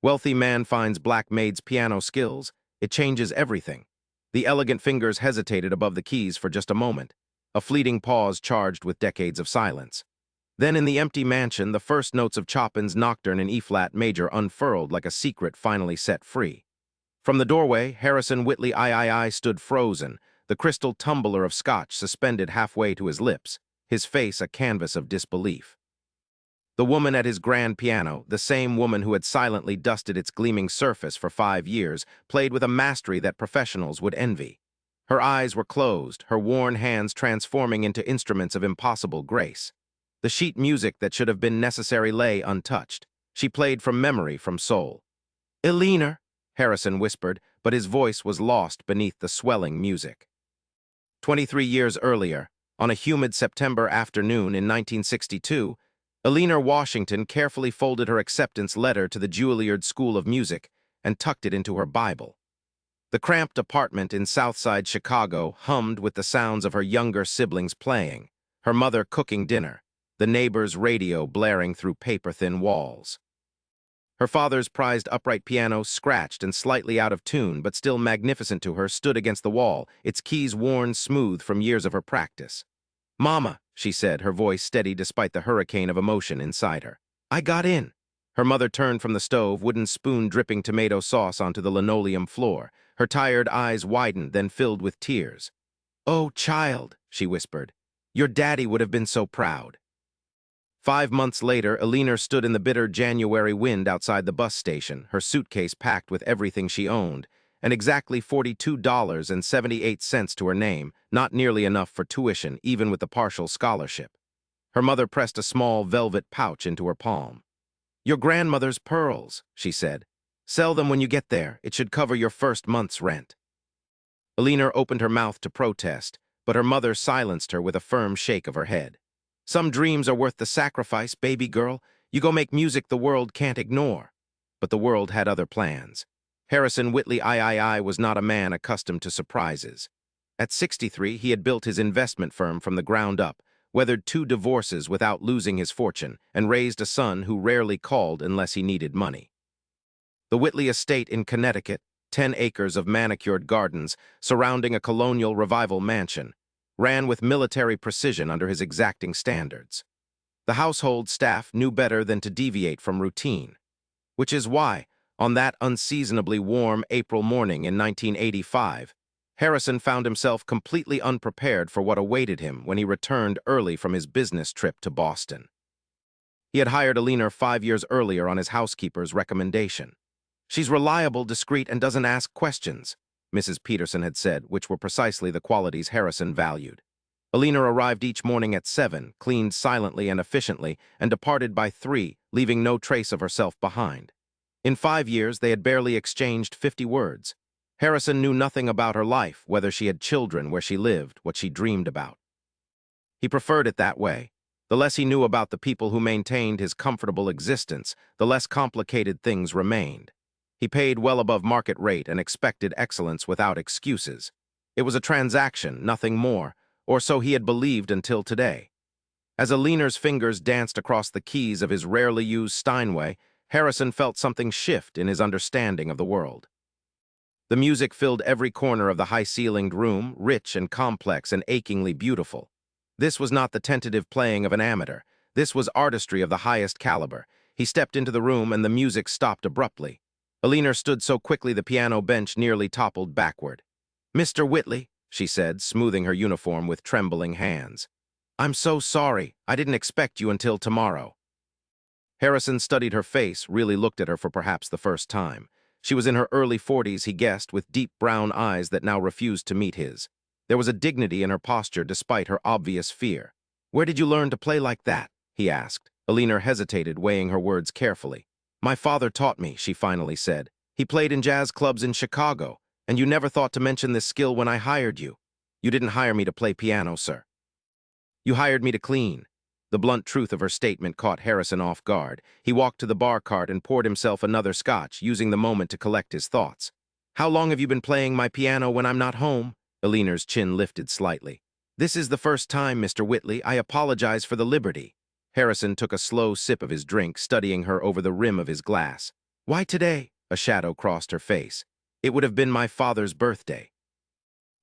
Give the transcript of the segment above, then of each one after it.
Wealthy man finds black maid's piano skills. It changes everything. The elegant fingers hesitated above the keys for just a moment, a fleeting pause charged with decades of silence. Then in the empty mansion, the first notes of Chopin's Nocturne in E-flat major unfurled like a secret finally set free. From the doorway, Harrison Whitley III stood frozen, the crystal tumbler of scotch suspended halfway to his lips, his face a canvas of disbelief. The woman at his grand piano, the same woman who had silently dusted its gleaming surface for 5 years, played with a mastery that professionals would envy. Her eyes were closed, her worn hands transforming into instruments of impossible grace. The sheet music that should have been necessary lay untouched. She played from memory, from soul. "Eleanor," Harrison whispered, but his voice was lost beneath the swelling music. 23 years earlier, on a humid September afternoon in 1962, Eleanor Washington carefully folded her acceptance letter to the Juilliard School of Music and tucked it into her Bible. The cramped apartment in Southside Chicago hummed with the sounds of her younger siblings playing, her mother cooking dinner, the neighbor's radio blaring through paper-thin walls. Her father's prized upright piano, scratched and slightly out of tune but still magnificent to her, stood against the wall, its keys worn smooth from years of her practice. "Mama," she said, her voice steady despite the hurricane of emotion inside her. "I got in." Her mother turned from the stove, wooden spoon dripping tomato sauce onto the linoleum floor. Her tired eyes widened, then filled with tears. "Oh, child," she whispered, "your daddy would have been so proud." 5 months later, Eleanor stood in the bitter January wind outside the bus station, her suitcase packed with everything she owned, and exactly $42.78 to her name, not nearly enough for tuition, even with the partial scholarship. Her mother pressed a small velvet pouch into her palm. "Your grandmother's pearls," she said. "Sell them when you get there. It should cover your first month's rent." Eleanor opened her mouth to protest, but her mother silenced her with a firm shake of her head. "Some dreams are worth the sacrifice, baby girl. You go make music the world can't ignore." But the world had other plans. Harrison Whitley III was not a man accustomed to surprises. At 63, he had built his investment firm from the ground up, weathered 2 divorces without losing his fortune, and raised a son who rarely called unless he needed money. The Whitley estate in Connecticut, 10 acres of manicured gardens surrounding a colonial revival mansion, ran with military precision under his exacting standards. The household staff knew better than to deviate from routine, which is why, on that unseasonably warm April morning in 1985, Harrison found himself completely unprepared for what awaited him when he returned early from his business trip to Boston. He had hired Eleanor 5 years earlier on his housekeeper's recommendation. "She's reliable, discreet, and doesn't ask questions," Mrs. Peterson had said, which were precisely the qualities Harrison valued. Eleanor arrived each morning at 7, cleaned silently and efficiently, and departed by 3, leaving no trace of herself behind. In 5 years, they had barely exchanged 50 words. Harrison knew nothing about her life, whether she had children, where she lived, what she dreamed about. He preferred it that way. The less he knew about the people who maintained his comfortable existence, the less complicated things remained. He paid well above market rate and expected excellence without excuses. It was a transaction, nothing more, or so he had believed until today. As Eleanor's fingers danced across the keys of his rarely used Steinway, Harrison felt something shift in his understanding of the world. The music filled every corner of the high-ceilinged room, rich and complex and achingly beautiful. This was not the tentative playing of an amateur. This was artistry of the highest caliber. He stepped into the room and the music stopped abruptly. Eleanor stood so quickly the piano bench nearly toppled backward. "Mr. Whitley," she said, smoothing her uniform with trembling hands. "I'm so sorry. I didn't expect you until tomorrow." Harrison studied her face, really looked at her for perhaps the first time. She was in her early 40s, he guessed, with deep brown eyes that now refused to meet his. There was a dignity in her posture despite her obvious fear. "Where did you learn to play like that?" he asked. Eleanor hesitated, weighing her words carefully. "My father taught me," she finally said. "He played in jazz clubs in Chicago, and you never thought to mention this skill when I hired you. You didn't hire me to play piano, sir. You hired me to clean." The blunt truth of her statement caught Harrison off guard. He walked to the bar cart and poured himself another scotch, using the moment to collect his thoughts. "How long have you been playing my piano when I'm not home?" Eleanor's chin lifted slightly. "This is the first time, Mr. Whitley. I apologize for the liberty." Harrison took a slow sip of his drink, studying her over the rim of his glass. Why today? A shadow crossed her face. It would have been my father's birthday.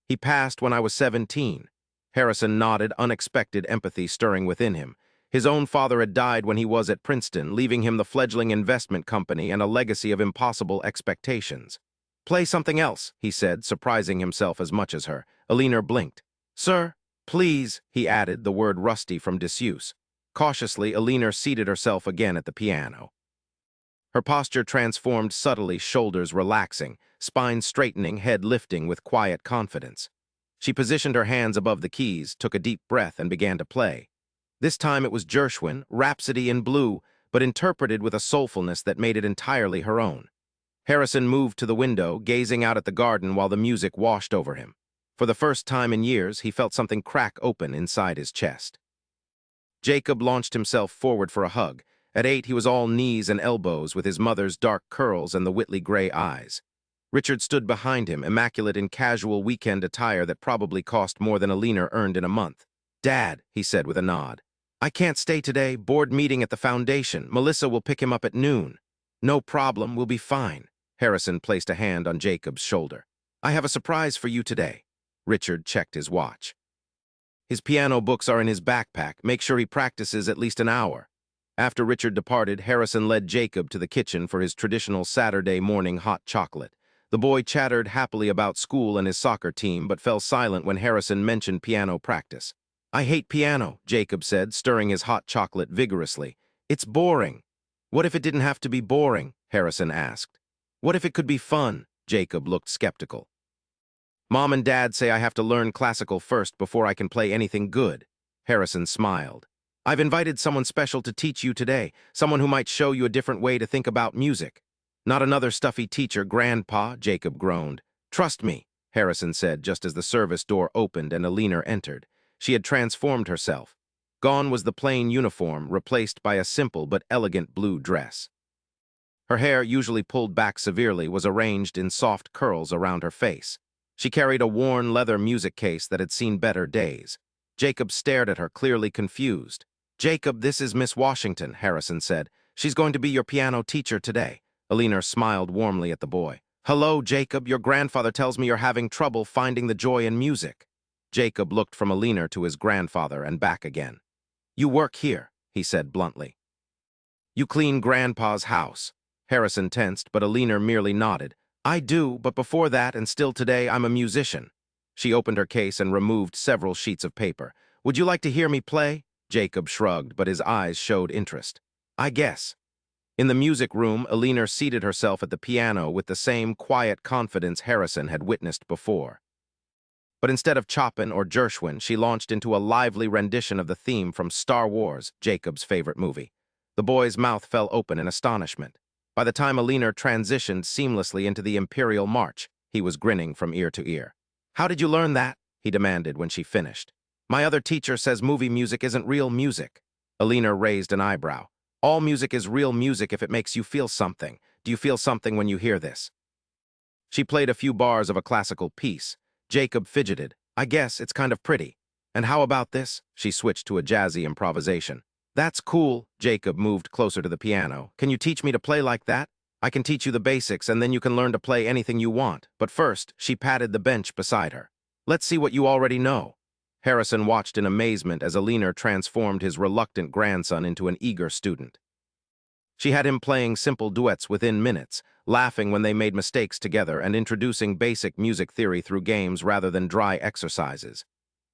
He passed when I was 17. Harrison nodded, unexpected empathy stirring within him. His own father had died when he was at Princeton, leaving him the fledgling investment company and a legacy of impossible expectations. Play something else, he said, surprising himself as much as her. Eleanor blinked. Sir, please, he added, the word rusty from disuse. Cautiously, Eleanor seated herself again at the piano. Her posture transformed subtly, shoulders relaxing, spine straightening, head lifting with quiet confidence. She positioned her hands above the keys, took a deep breath, and began to play. This time it was Gershwin, Rhapsody in Blue, but interpreted with a soulfulness that made it entirely her own. Harrison moved to the window, gazing out at the garden while the music washed over him. For the first time in years, he felt something crack open inside his chest. Jacob launched himself forward for a hug. At 8, he was all knees and elbows with his mother's dark curls and the Whitley gray eyes. Richard stood behind him, immaculate in casual weekend attire that probably cost more than Eleanor earned in a month. Dad, he said with a nod. I can't stay today, board meeting at the foundation. Melissa will pick him up at noon. No problem, we'll be fine. Harrison placed a hand on Jacob's shoulder. I have a surprise for you today. Richard checked his watch. His piano books are in his backpack. Make sure he practices at least an hour. After Richard departed, Harrison led Jacob to the kitchen for his traditional Saturday morning hot chocolate. The boy chattered happily about school and his soccer team, but fell silent when Harrison mentioned piano practice. I hate piano, Jacob said, stirring his hot chocolate vigorously. It's boring. What if it didn't have to be boring? Harrison asked. What if it could be fun? Jacob looked skeptical. Mom and Dad say I have to learn classical first before I can play anything good. Harrison smiled. I've invited someone special to teach you today, someone who might show you a different way to think about music. Not another stuffy teacher, Grandpa, Jacob groaned. Trust me, Harrison said just as the service door opened and Eleanor entered. She had transformed herself. Gone was the plain uniform, replaced by a simple but elegant blue dress. Her hair, usually pulled back severely, was arranged in soft curls around her face. She carried a worn leather music case that had seen better days. Jacob stared at her, clearly confused. Jacob, this is Miss Washington, Harrison said. She's going to be your piano teacher today. Eleanor smiled warmly at the boy. Hello, Jacob. Your grandfather tells me you're having trouble finding the joy in music. Jacob looked from Eleanor to his grandfather and back again. You work here, he said bluntly. You clean Grandpa's house. Harrison tensed, but Eleanor merely nodded. I do, but before that, and still today, I'm a musician. She opened her case and removed several sheets of paper. Would you like to hear me play? Jacob shrugged, but his eyes showed interest. I guess. In the music room, Eleanor seated herself at the piano with the same quiet confidence Harrison had witnessed before. But instead of Chopin or Gershwin, she launched into a lively rendition of the theme from Star Wars, Jacob's favorite movie. The boy's mouth fell open in astonishment. By the time Eleanor transitioned seamlessly into the Imperial March, he was grinning from ear to ear. How did you learn that? He demanded when she finished. My other teacher says movie music isn't real music. Eleanor raised an eyebrow. All music is real music if it makes you feel something. Do you feel something when you hear this? She played a few bars of a classical piece. Jacob fidgeted. I guess it's kind of pretty. And how about this? She switched to a jazzy improvisation. That's cool. Jacob moved closer to the piano. Can you teach me to play like that? I can teach you the basics and then you can learn to play anything you want. But first, she patted the bench beside her. Let's see what you already know. Harrison watched in amazement as Eleanor transformed his reluctant grandson into an eager student. She had him playing simple duets within minutes, laughing when they made mistakes together and introducing basic music theory through games rather than dry exercises.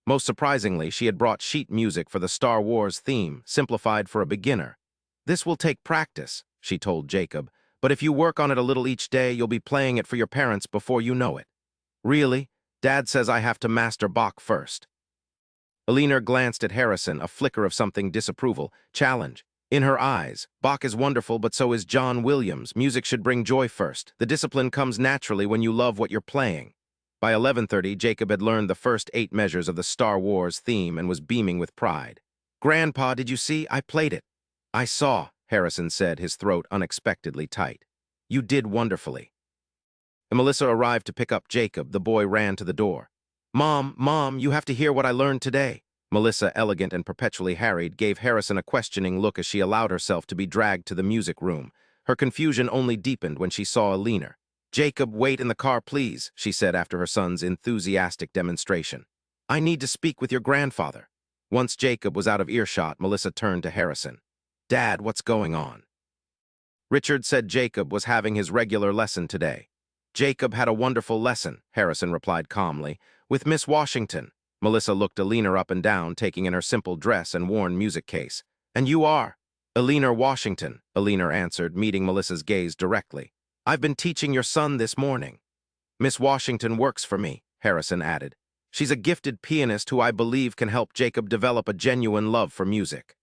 Most surprisingly, she had brought sheet music for the Star Wars theme, simplified for a beginner. This will take practice, she told Jacob, but if you work on it a little each day, you'll be playing it for your parents before you know it. Really? Dad says I have to master Bach first. Eleanor glanced at Harrison, a flicker of something disapproval, challenge. In her eyes, Bach is wonderful, but so is John Williams. Music should bring joy first. The discipline comes naturally when you love what you're playing. By 11:30, Jacob had learned the first 8 measures of the Star Wars theme and was beaming with pride. Grandpa, did you see? I played it. I saw, Harrison said, his throat unexpectedly tight. You did wonderfully. When Melissa arrived to pick up Jacob, the boy ran to the door. Mom, you have to hear what I learned today. Melissa, elegant and perpetually harried, gave Harrison a questioning look as she allowed herself to be dragged to the music room. Her confusion only deepened when she saw Eleanor. "Jacob, wait in the car, please," she said after her son's enthusiastic demonstration. "I need to speak with your grandfather." Once Jacob was out of earshot, Melissa turned to Harrison. "Dad, what's going on?" Richard said Jacob was having his regular lesson today. "Jacob had a wonderful lesson," Harrison replied calmly, "with Miss Washington." Melissa looked Eleanor up and down, taking in her simple dress and worn music case. "And you are?" "Eleanor Washington," Eleanor answered, meeting Melissa's gaze directly. "I've been teaching your son this morning." "Miss Washington works for me," Harrison added. "She's a gifted pianist who I believe can help Jacob develop a genuine love for music."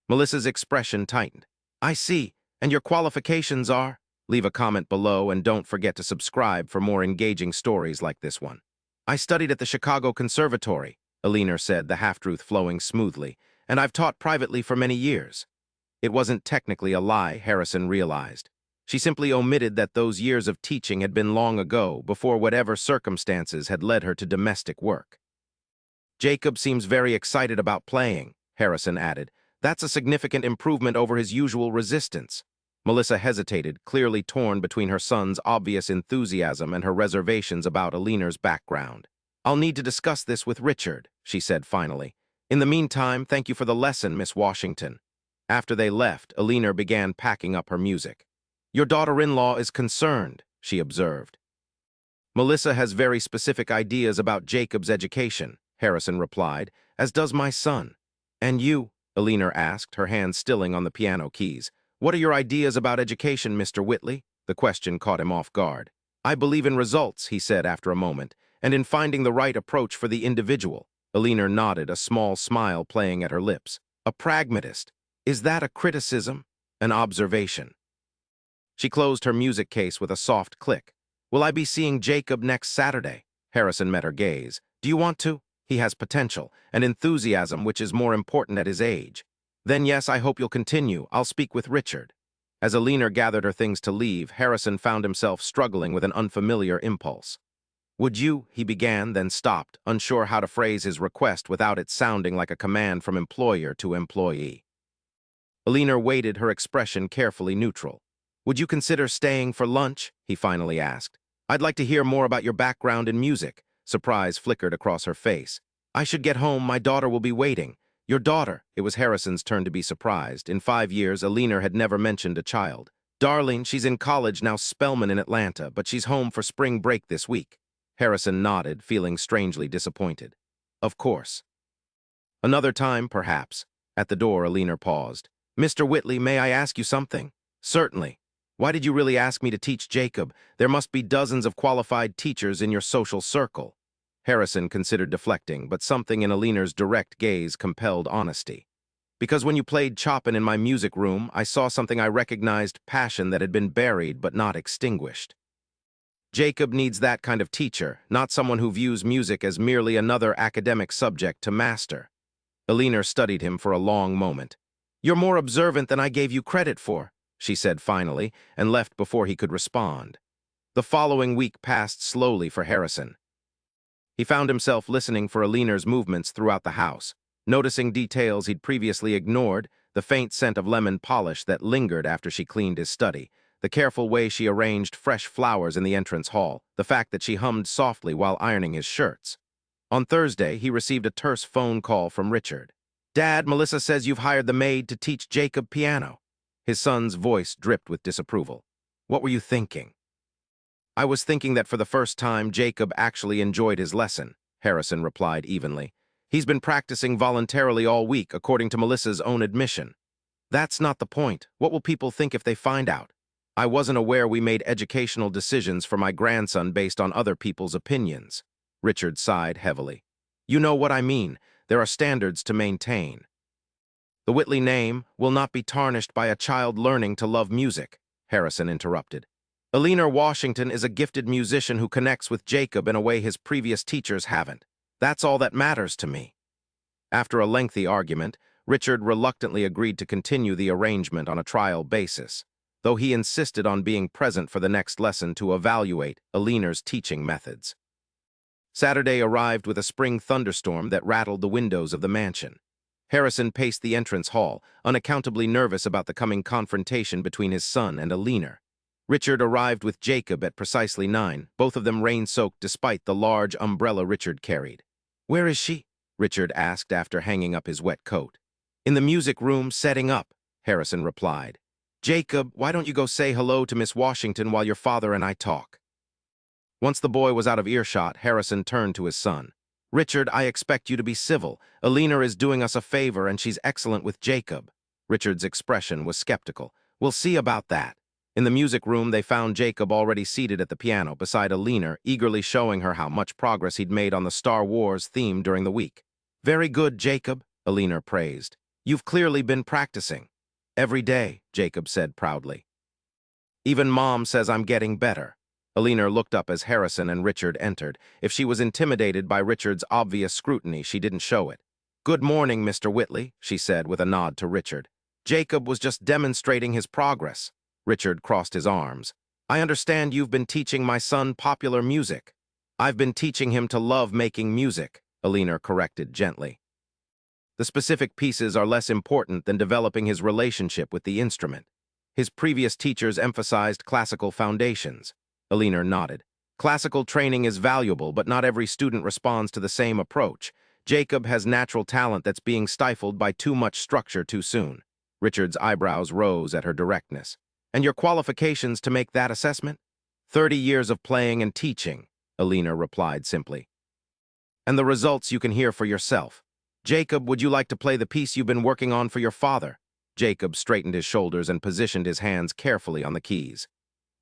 Melissa's expression tightened. "I see. And your qualifications are?" Leave a comment below and don't forget to subscribe for more engaging stories like this one. "I studied at the Chicago Conservatory," Eleanor said, the half-truth flowing smoothly, "and I've taught privately for many years." It wasn't technically a lie, Harrison realized. She simply omitted that those years of teaching had been long ago, before whatever circumstances had led her to domestic work. "Jacob seems very excited about playing," Harrison added. "That's a significant improvement over his usual resistance." Melissa hesitated, clearly torn between her son's obvious enthusiasm and her reservations about Eleanor's background. "I'll need to discuss this with Richard," she said finally. "In the meantime, thank you for the lesson, Miss Washington." After they left, Eleanor began packing up her music. "Your daughter-in-law is concerned," she observed. "Melissa has very specific ideas about Jacob's education," Harrison replied, "as does my son." "And you?" Eleanor asked, her hand stilling on the piano keys. "What are your ideas about education, Mr. Whitley?" The question caught him off guard. "I believe in results," he said after a moment, "and in finding the right approach for the individual." Eleanor nodded, a small smile playing at her lips. "A pragmatist. Is that a criticism? An observation?" She closed her music case with a soft click. "Will I be seeing Jacob next Saturday?" Harrison met her gaze. "Do you want to? He has potential, and enthusiasm, which is more important at his age." "Then yes, I hope you'll continue. I'll speak with Richard." As Eleanor gathered her things to leave, Harrison found himself struggling with an unfamiliar impulse. "Would you," he began, then stopped, unsure how to phrase his request without it sounding like a command from employer to employee. Eleanor waited, her expression carefully neutral. "Would you consider staying for lunch?" he finally asked. "I'd like to hear more about your background in music." Surprise flickered across her face. "I should get home. My daughter will be waiting." "Your daughter?" It was Harrison's turn to be surprised. In 5 years, Eleanor had never mentioned a child. "Darling, she's in college now, Spelman in Atlanta, but she's home for spring break this week." Harrison nodded, feeling strangely disappointed. "Of course." "Another time, perhaps." At the door, Eleanor paused. "Mr. Whitley, may I ask you something?" "Certainly." "Why did you really ask me to teach Jacob? There must be dozens of qualified teachers in your social circle." Harrison considered deflecting, but something in Eleanor's direct gaze compelled honesty. "Because when you played Chopin in my music room, I saw something I recognized, passion that had been buried but not extinguished. Jacob needs that kind of teacher, not someone who views music as merely another academic subject to master." Eleanor studied him for a long moment. "You're more observant than I gave you credit for," she said finally, and left before he could respond. The following week passed slowly for Harrison. He found himself listening for Eleanor's movements throughout the house, noticing details he'd previously ignored, the faint scent of lemon polish that lingered after she cleaned his study, the careful way she arranged fresh flowers in the entrance hall, the fact that she hummed softly while ironing his shirts. On Thursday, he received a terse phone call from Richard. "Dad, Melissa says you've hired the maid to teach Jacob piano." His son's voice dripped with disapproval. "What were you thinking?" "I was thinking that for the first time, Jacob actually enjoyed his lesson," Harrison replied evenly. "He's been practicing voluntarily all week, according to Melissa's own admission." "That's not the point. What will people think if they find out?" "I wasn't aware we made educational decisions for my grandson based on other people's opinions." Richard sighed heavily. "You know what I mean. There are standards to maintain." "The Whitley name will not be tarnished by a child learning to love music," Harrison interrupted. "Eleanor Washington is a gifted musician who connects with Jacob in a way his previous teachers haven't. That's all that matters to me." After a lengthy argument, Richard reluctantly agreed to continue the arrangement on a trial basis, though he insisted on being present for the next lesson to evaluate Eleanor's teaching methods. Saturday arrived with a spring thunderstorm that rattled the windows of the mansion. Harrison paced the entrance hall, unaccountably nervous about the coming confrontation between his son and Eleanor. Richard arrived with Jacob at precisely 9, both of them rain-soaked despite the large umbrella Richard carried. "Where is she?" Richard asked after hanging up his wet coat. "In the music room, setting up," Harrison replied. "Jacob, why don't you go say hello to Miss Washington while your father and I talk?" Once the boy was out of earshot, Harrison turned to his son. "Richard, I expect you to be civil. Eleanor is doing us a favor and she's excellent with Jacob." Richard's expression was skeptical. "We'll see about that." In the music room, they found Jacob already seated at the piano beside Eleanor, eagerly showing her how much progress he'd made on the Star Wars theme during the week. "Very good, Jacob," Eleanor praised. "You've clearly been practicing." "Every day," Jacob said proudly. "Even Mom says I'm getting better." Eleanor looked up as Harrison and Richard entered. If she was intimidated by Richard's obvious scrutiny, she didn't show it. "Good morning, Mr. Whitley," she said with a nod to Richard. "Jacob was just demonstrating his progress." Richard crossed his arms. "I understand you've been teaching my son popular music." "I've been teaching him to love making music," Eleanor corrected gently. "The specific pieces are less important than developing his relationship with the instrument. His previous teachers emphasized classical foundations." Eleanor nodded. "Classical training is valuable, but not every student responds to the same approach. Jacob has natural talent that's being stifled by too much structure too soon." Richard's eyebrows rose at her directness. "And your qualifications to make that assessment?" 30 years of playing and teaching," Eleanor replied simply. "And the results you can hear for yourself. Jacob, would you like to play the piece you've been working on for your father?" Jacob straightened his shoulders and positioned his hands carefully on the keys.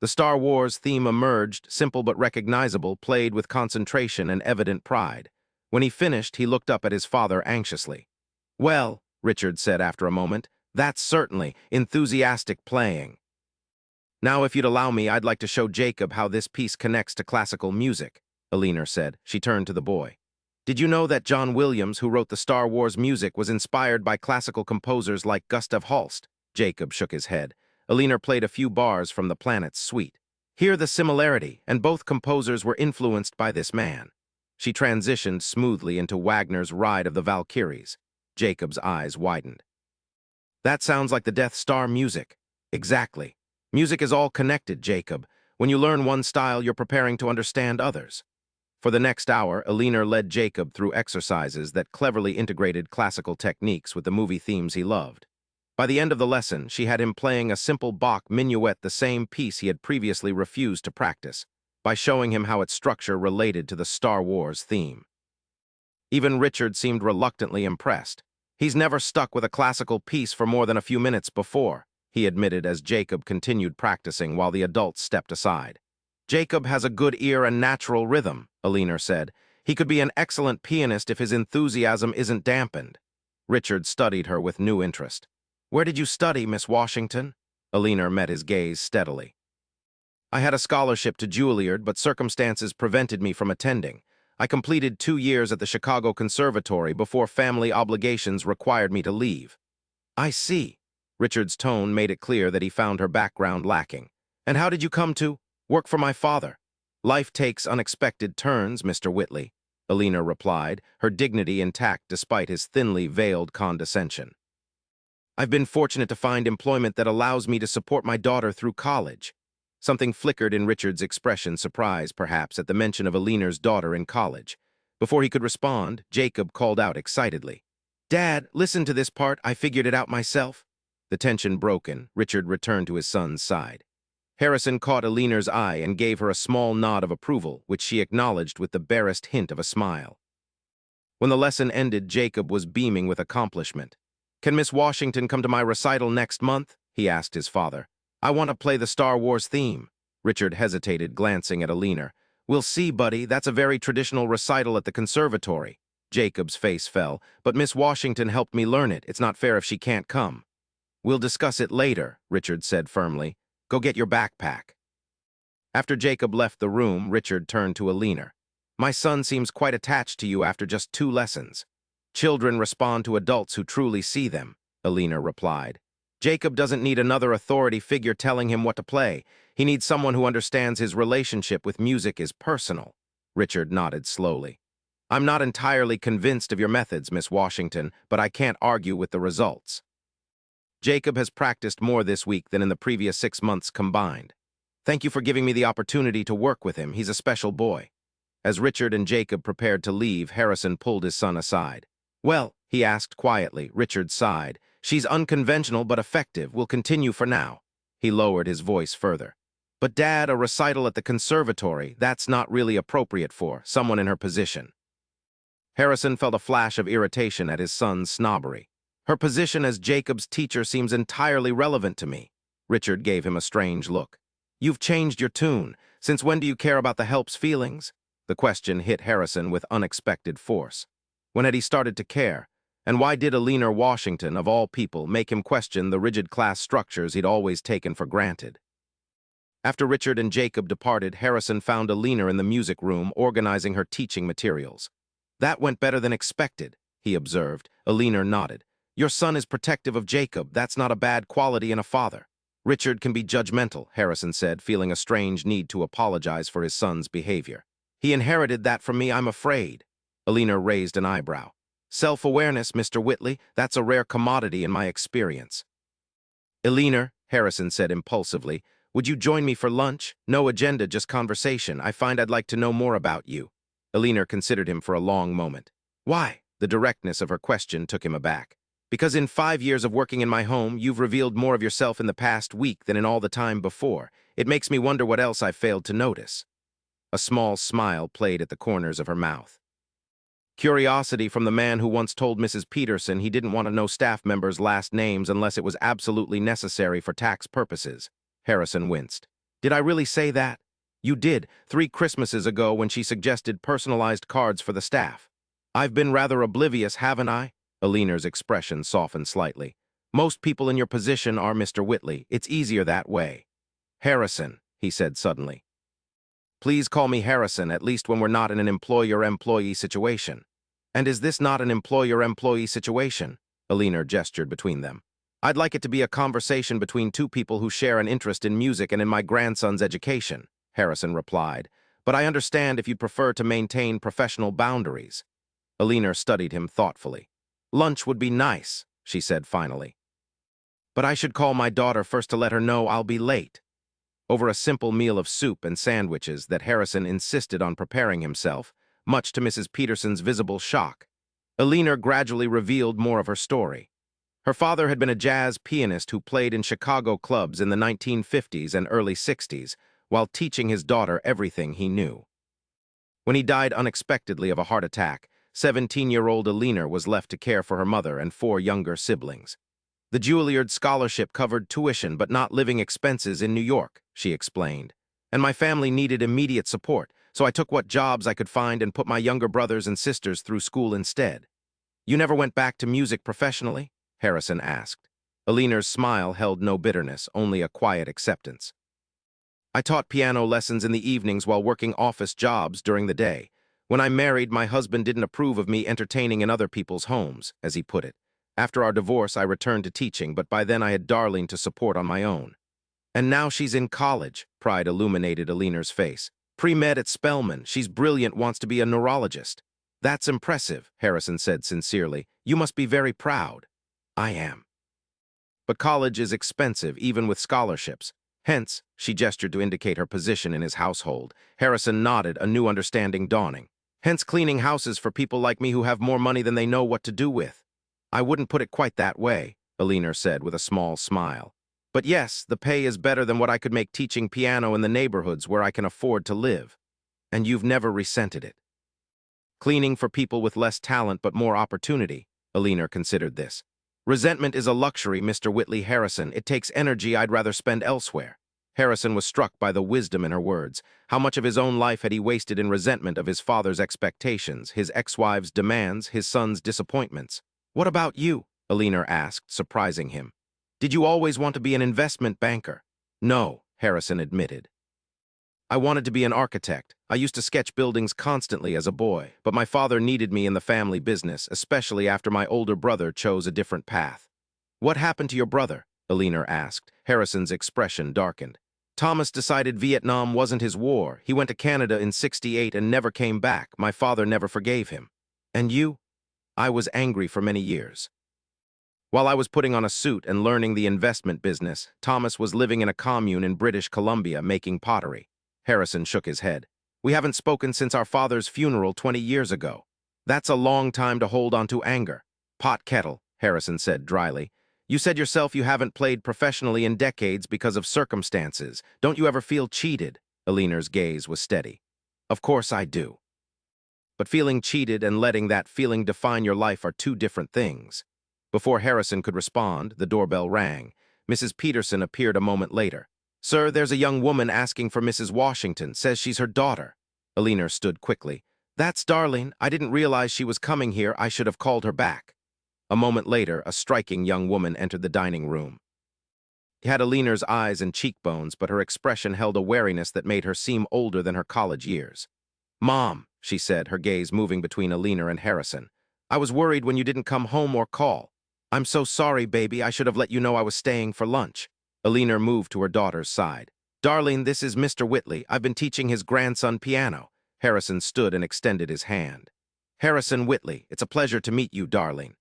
The Star Wars theme emerged, simple but recognizable, played with concentration and evident pride. When he finished, he looked up at his father anxiously. "Well," Richard said after a moment, "that's certainly enthusiastic playing. Now, if you'd allow me, I'd like to show Jacob how this piece connects to classical music," Eleanor said. She turned to the boy. "Did you know that John Williams, who wrote the Star Wars music, was inspired by classical composers like Gustav Holst?" Jacob shook his head. Eleanor played a few bars from The Planet's Suite. "Hear the similarity, and both composers were influenced by this man." She transitioned smoothly into Wagner's Ride of the Valkyries. Jacob's eyes widened. "That sounds like the Death Star music." "Exactly. Music is all connected, Jacob. When you learn one style, you're preparing to understand others." For the next hour, Eleanor led Jacob through exercises that cleverly integrated classical techniques with the movie themes he loved. By the end of the lesson, she had him playing a simple Bach minuet, the same piece he had previously refused to practice, by showing him how its structure related to the Star Wars theme. Even Richard seemed reluctantly impressed. "He's never stuck with a classical piece for more than a few minutes before," he admitted as Jacob continued practicing while the adults stepped aside. "Jacob has a good ear and natural rhythm," Eleanor said. "He could be an excellent pianist if his enthusiasm isn't dampened." Richard studied her with new interest. "Where did you study, Miss Washington?" Eleanor met his gaze steadily. "I had a scholarship to Juilliard, but circumstances prevented me from attending. I completed 2 years at the Chicago Conservatory before family obligations required me to leave." "I see." Richard's tone made it clear that he found her background lacking. "And how did you come to work for my father?" "Life takes unexpected turns, Mr. Whitley," Eleanor replied, her dignity intact despite his thinly veiled condescension. "I've been fortunate to find employment that allows me to support my daughter through college." Something flickered in Richard's expression, surprise, perhaps, at the mention of Eleanor's daughter in college. Before he could respond, Jacob called out excitedly, "Dad, listen to this part. I figured it out myself." The tension broken, Richard returned to his son's side. Harrison caught Eleanor's eye and gave her a small nod of approval, which she acknowledged with the barest hint of a smile. When the lesson ended, Jacob was beaming with accomplishment. "Can Miss Washington come to my recital next month?" he asked his father. "I want to play the Star Wars theme." Richard hesitated, glancing at Eleanor. "We'll see, buddy. That's a very traditional recital at the conservatory." Jacob's face fell. "But Miss Washington helped me learn it. It's not fair if she can't come." "We'll discuss it later," Richard said firmly. "Go get your backpack." After Jacob left the room, Richard turned to Eleanor. "My son seems quite attached to you after just 2 lessons." "Children respond to adults who truly see them," Eleanor replied. "Jacob doesn't need another authority figure telling him what to play. He needs someone who understands his relationship with music is personal." Richard nodded slowly. I'm not entirely convinced of your methods, Miss Washington, but I can't argue with the results. Jacob has practiced more this week than in the previous 6 months combined. Thank you for giving me the opportunity to work with him. He's a special boy. As Richard and Jacob prepared to leave, Harrison pulled his son aside. Well, he asked quietly. Richard sighed. She's unconventional but effective. We'll continue for now. He lowered his voice further. But Dad, a recital at the conservatory, that's not really appropriate for someone in her position. Harrison felt a flash of irritation at his son's snobbery. Her position as Jacob's teacher seems entirely relevant to me. Richard gave him a strange look. You've changed your tune. Since when do you care about the help's feelings? The question hit Harrison with unexpected force. When had he started to care? And why did Eleanor Washington, of all people, make him question the rigid class structures he'd always taken for granted? After Richard and Jacob departed, Harrison found Eleanor in the music room organizing her teaching materials. That went better than expected, he observed. Eleanor nodded. Your son is protective of Jacob. That's not a bad quality in a father. Richard can be judgmental, Harrison said, feeling a strange need to apologize for his son's behavior. He inherited that from me, I'm afraid. Eleanor raised an eyebrow. Self-awareness, Mr. Whitley, that's a rare commodity in my experience. Eleanor, Harrison said impulsively, would you join me for lunch? No agenda, just conversation. I find I'd like to know more about you. Eleanor considered him for a long moment. Why? The directness of her question took him aback. Because in 5 years of working in my home, you've revealed more of yourself in the past week than in all the time before. It makes me wonder what else I've failed to notice. A small smile played at the corners of her mouth. Curiosity from the man who once told Mrs. Peterson he didn't want to know staff members' last names unless it was absolutely necessary for tax purposes. Harrison winced. Did I really say that? You did, 3 Christmases ago when she suggested personalized cards for the staff. I've been rather oblivious, haven't I? Eleanor's expression softened slightly. Most people in your position are, Mr. Whitley. It's easier that way. Harrison, he said suddenly. Please call me Harrison, at least when we're not in an employer-employee situation. And is this not an employer-employee situation? Eleanor gestured between them. I'd like it to be a conversation between 2 people who share an interest in music and in my grandson's education, Harrison replied. But I understand if you'd prefer to maintain professional boundaries. Eleanor studied him thoughtfully. Lunch would be nice, she said finally. But I should call my daughter first to let her know I'll be late. Over a simple meal of soup and sandwiches that Harrison insisted on preparing himself, much to Mrs. Peterson's visible shock, Eleanor gradually revealed more of her story. Her father had been a jazz pianist who played in Chicago clubs in the 1950s and early 60s, while teaching his daughter everything he knew. When he died unexpectedly of a heart attack, 17-year-old Eleanor was left to care for her mother and 4 younger siblings. The Juilliard scholarship covered tuition but not living expenses in New York, she explained. And my family needed immediate support, so I took what jobs I could find and put my younger brothers and sisters through school instead. You never went back to music professionally? Harrison asked. Eleanor's smile held no bitterness, only a quiet acceptance. I taught piano lessons in the evenings while working office jobs during the day. When I married, my husband didn't approve of me entertaining in other people's homes, as he put it. After our divorce, I returned to teaching, but by then I had Darlene to support on my own. And now she's in college, pride illuminated Eleanor's face. Pre-med at Spelman, she's brilliant, wants to be a neurologist. That's impressive, Harrison said sincerely. You must be very proud. I am. But college is expensive, even with scholarships. Hence, she gestured to indicate her position in his household. Harrison nodded, a new understanding dawning. Hence cleaning houses for people like me who have more money than they know what to do with. I wouldn't put it quite that way, Eleanor said with a small smile. But yes, the pay is better than what I could make teaching piano in the neighborhoods where I can afford to live. And you've never resented it. Cleaning for people with less talent but more opportunity, Eleanor considered this. Resentment is a luxury, Mr. Whitley Harrison. It takes energy I'd rather spend elsewhere. Harrison was struck by the wisdom in her words. How much of his own life had he wasted in resentment of his father's expectations, his ex-wife's demands, his son's disappointments? What about you? Eleanor asked, surprising him. Did you always want to be an investment banker? No, Harrison admitted. I wanted to be an architect. I used to sketch buildings constantly as a boy, but my father needed me in the family business, especially after my older brother chose a different path. What happened to your brother? Eleanor asked. Harrison's expression darkened. Thomas decided Vietnam wasn't his war. He went to Canada in '68 and never came back. My father never forgave him. And you? I was angry for many years. While I was putting on a suit and learning the investment business, Thomas was living in a commune in British Columbia making pottery. Harrison shook his head. We haven't spoken since our father's funeral 20 years ago. That's a long time to hold on to anger. Pot kettle, Harrison said dryly. You said yourself you haven't played professionally in decades because of circumstances. Don't you ever feel cheated? Eleanor's gaze was steady. Of course I do. But feeling cheated and letting that feeling define your life are two different things. Before Harrison could respond, the doorbell rang. Mrs. Peterson appeared a moment later. Sir, there's a young woman asking for Mrs. Washington, says she's her daughter. Eleanor stood quickly. That's Darlene. I didn't realize she was coming here. I should have called her back. A moment later, a striking young woman entered the dining room. She had Eleanor's eyes and cheekbones, but her expression held a wariness that made her seem older than her college years. Mom, she said, her gaze moving between Eleanor and Harrison. I was worried when you didn't come home or call. I'm so sorry, baby. I should have let you know I was staying for lunch. Eleanor moved to her daughter's side. Darlene, this is Mr. Whitley. I've been teaching his grandson piano. Harrison stood and extended his hand. Harrison Whitley, it's a pleasure to meet you, Darlene.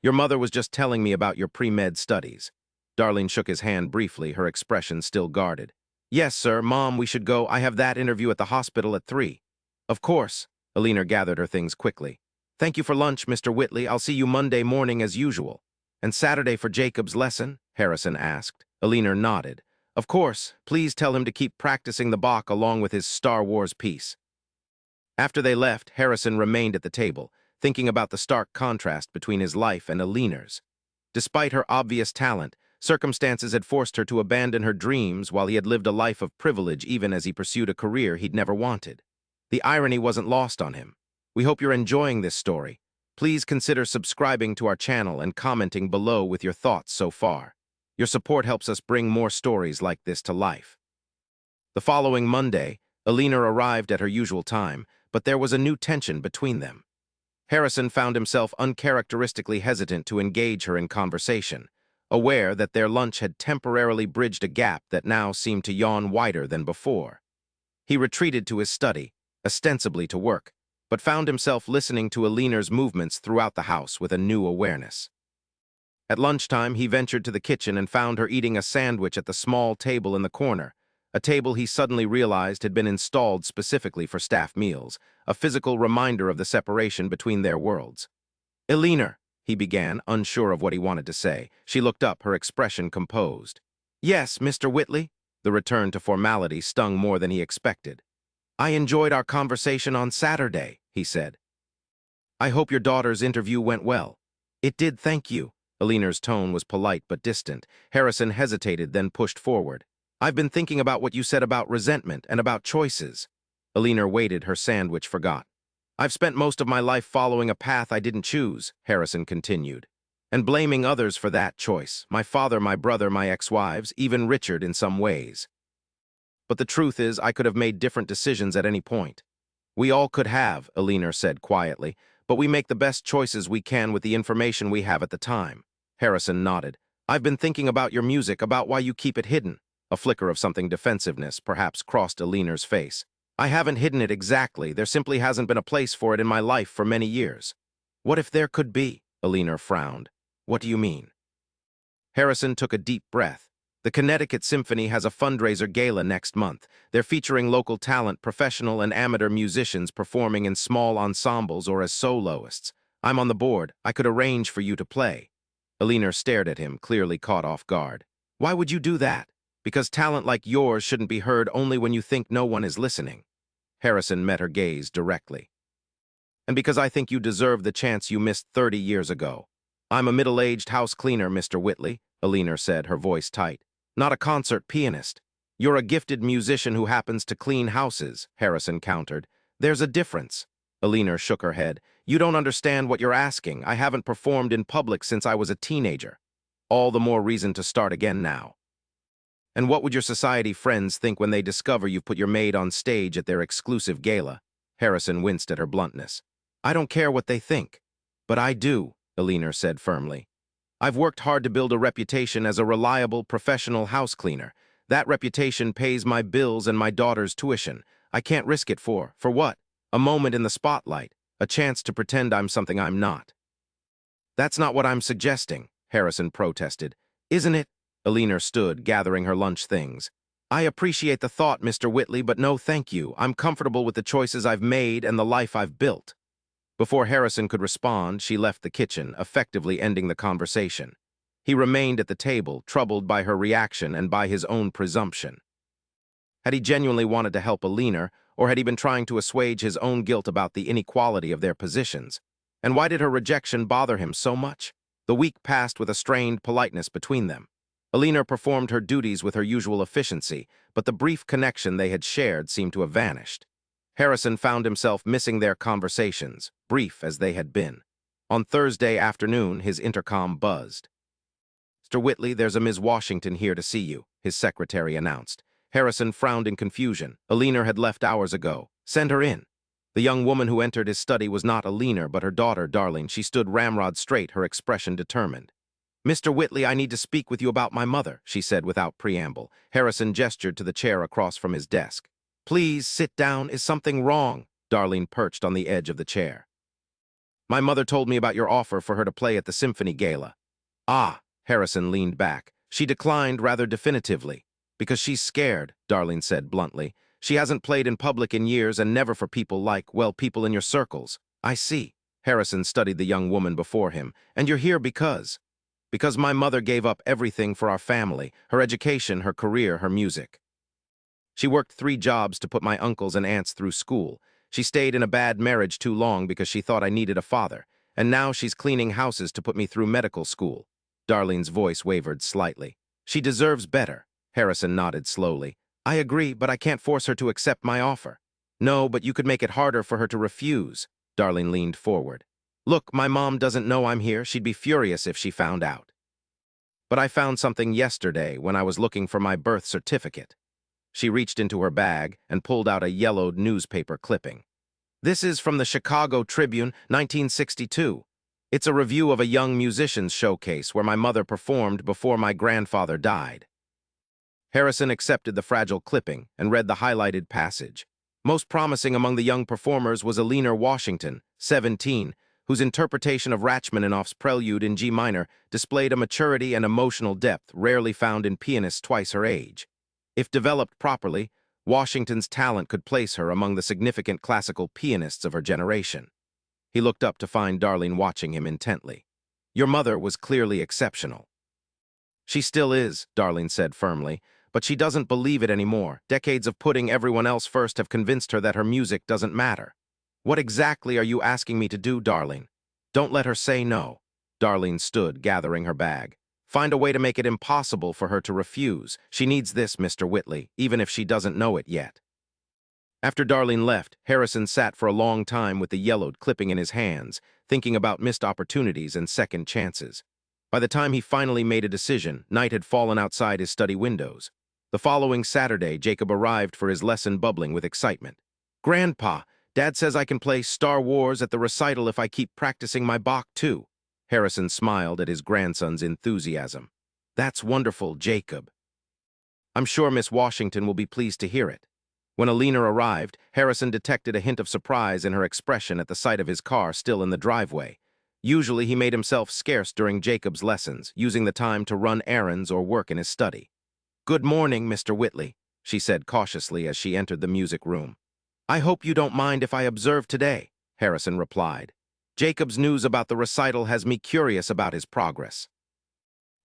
Your mother was just telling me about your pre-med studies. Darlene shook his hand briefly, her expression still guarded. Yes, sir. Mom, we should go. I have that interview at the hospital at 3. Of course. Eleanor gathered her things quickly. Thank you for lunch, Mr. Whitley. I'll see you Monday morning as usual. And Saturday for Jacob's lesson? Harrison asked. Eleanor nodded. Of course. Please tell him to keep practicing the Bach along with his Star Wars piece. After they left, Harrison remained at the table, thinking about the stark contrast between his life and Eleanor's. Despite her obvious talent, circumstances had forced her to abandon her dreams while he had lived a life of privilege even as he pursued a career he'd never wanted. The irony wasn't lost on him. We hope you're enjoying this story. Please consider subscribing to our channel and commenting below with your thoughts so far. Your support helps us bring more stories like this to life. The following Monday, Eleanor arrived at her usual time, but there was a new tension between them. Harrison found himself uncharacteristically hesitant to engage her in conversation, aware that their lunch had temporarily bridged a gap that now seemed to yawn wider than before. He retreated to his study, ostensibly to work, but found himself listening to Eleanor's movements throughout the house with a new awareness. At lunchtime, he ventured to the kitchen and found her eating a sandwich at the small table in the corner, a table he suddenly realized had been installed specifically for staff meals, a physical reminder of the separation between their worlds. Eleanor, he began, unsure of what he wanted to say. She looked up, her expression composed. Yes, Mr. Whitley? The return to formality stung more than he expected. I enjoyed our conversation on Saturday, he said. I hope your daughter's interview went well. It did, thank you. Eleanor's tone was polite but distant. Harrison hesitated, then pushed forward. I've been thinking about what you said about resentment and about choices. Eleanor waited, her sandwich forgot. I've spent most of my life following a path I didn't choose, Harrison continued, and blaming others for that choice, my father, my brother, my ex-wives, even Richard in some ways. But the truth is, I could have made different decisions at any point. We all could have, Eleanor said quietly, but we make the best choices we can with the information we have at the time. Harrison nodded. I've been thinking about your music, about why you keep it hidden. A flicker of something defensiveness perhaps crossed Eleanor's face. I haven't hidden it exactly. There simply hasn't been a place for it in my life for many years. What if there could be? Eleanor frowned. What do you mean? Harrison took a deep breath. The Connecticut Symphony has a fundraiser gala next month. They're featuring local talent, professional and amateur musicians performing in small ensembles or as soloists. I'm on the board. I could arrange for you to play. Eleanor stared at him, clearly caught off guard. Why would you do that? Because talent like yours shouldn't be heard only when you think no one is listening. Harrison met her gaze directly. And because I think you deserve the chance you missed 30 years ago. I'm a middle-aged house cleaner, Mr. Whitley, Eleanor said, her voice tight. Not a concert pianist. You're a gifted musician who happens to clean houses, Harrison countered. There's a difference. Eleanor shook her head. You don't understand what you're asking. I haven't performed in public since I was a teenager. All the more reason to start again now. And what would your society friends think when they discover you've put your maid on stage at their exclusive gala? Harrison winced at her bluntness. I don't care what they think. But I do, Eleanor said firmly. I've worked hard to build a reputation as a reliable, professional house cleaner. That reputation pays my bills and my daughter's tuition. I can't risk it for what? A moment in the spotlight, a chance to pretend I'm something I'm not. That's not what I'm suggesting, Harrison protested. Isn't it? Eleanor stood, gathering her lunch things. I appreciate the thought, Mr. Whitley, but no thank you. I'm comfortable with the choices I've made and the life I've built. Before Harrison could respond, she left the kitchen, effectively ending the conversation. He remained at the table, troubled by her reaction and by his own presumption. Had he genuinely wanted to help Eleanor, or had he been trying to assuage his own guilt about the inequality of their positions? And why did her rejection bother him so much? The week passed with a strained politeness between them. Eleanor performed her duties with her usual efficiency, but the brief connection they had shared seemed to have vanished. Harrison found himself missing their conversations, brief as they had been. On Thursday afternoon, his intercom buzzed. "Mr. Whitley, there's a Ms. Washington here to see you," his secretary announced. Harrison frowned in confusion. Eleanor had left hours ago. "Send her in." The young woman who entered his study was not Eleanor, but her daughter, Darling. She stood ramrod straight, her expression determined. "Mr. Whitley, I need to speak with you about my mother," she said without preamble. Harrison gestured to the chair across from his desk. "Please, sit down. Is something wrong?" Darlene perched on the edge of the chair. "My mother told me about your offer for her to play at the symphony gala." "Ah," Harrison leaned back. "She declined rather definitively." "Because she's scared," Darlene said bluntly. "She hasn't played in public in years and never for people like, well, people in your circles." "I see." Harrison studied the young woman before him. "And you're here because?" "Because my mother gave up everything for our family, her education, her career, her music. She worked 3 jobs to put my uncles and aunts through school. She stayed in a bad marriage too long because she thought I needed a father. And now she's cleaning houses to put me through medical school." Darlene's voice wavered slightly. "She deserves better." Harrison nodded slowly. "I agree, but I can't force her to accept my offer." "No, but you could make it harder for her to refuse." Darlene leaned forward. "Look, my mom doesn't know I'm here. She'd be furious if she found out. But I found something yesterday when I was looking for my birth certificate." She reached into her bag and pulled out a yellowed newspaper clipping. "This is from the Chicago Tribune, 1962. It's a review of a young musician's showcase where my mother performed before my grandfather died." Harrison accepted the fragile clipping and read the highlighted passage. Most promising among the young performers was Eleanor Washington, 17, whose interpretation of Rachmaninoff's Prelude in G minor displayed a maturity and emotional depth rarely found in pianists twice her age. If developed properly, Washington's talent could place her among the significant classical pianists of her generation. He looked up to find Darlene watching him intently. "Your mother was clearly exceptional." "She still is," Darlene said firmly, "but she doesn't believe it anymore. Decades of putting everyone else first have convinced her that her music doesn't matter." "What exactly are you asking me to do, Darlene?" "Don't let her say no." Darlene stood, gathering her bag. "Find a way to make it impossible for her to refuse. She needs this, Mr. Whitley, even if she doesn't know it yet." After Darlene left, Harrison sat for a long time with the yellowed clipping in his hands, thinking about missed opportunities and second chances. By the time he finally made a decision, night had fallen outside his study windows. The following Saturday, Jacob arrived for his lesson bubbling with excitement. "Grandpa, Dad says I can play Star Wars at the recital if I keep practicing my Bach too." Harrison smiled at his grandson's enthusiasm. "That's wonderful, Jacob. I'm sure Miss Washington will be pleased to hear it." When Eleanor arrived, Harrison detected a hint of surprise in her expression at the sight of his car still in the driveway. Usually he made himself scarce during Jacob's lessons, using the time to run errands or work in his study. "Good morning, Mr. Whitley," she said cautiously as she entered the music room. "I hope you don't mind if I observe today," Harrison replied. "Jacob's news about the recital has me curious about his progress."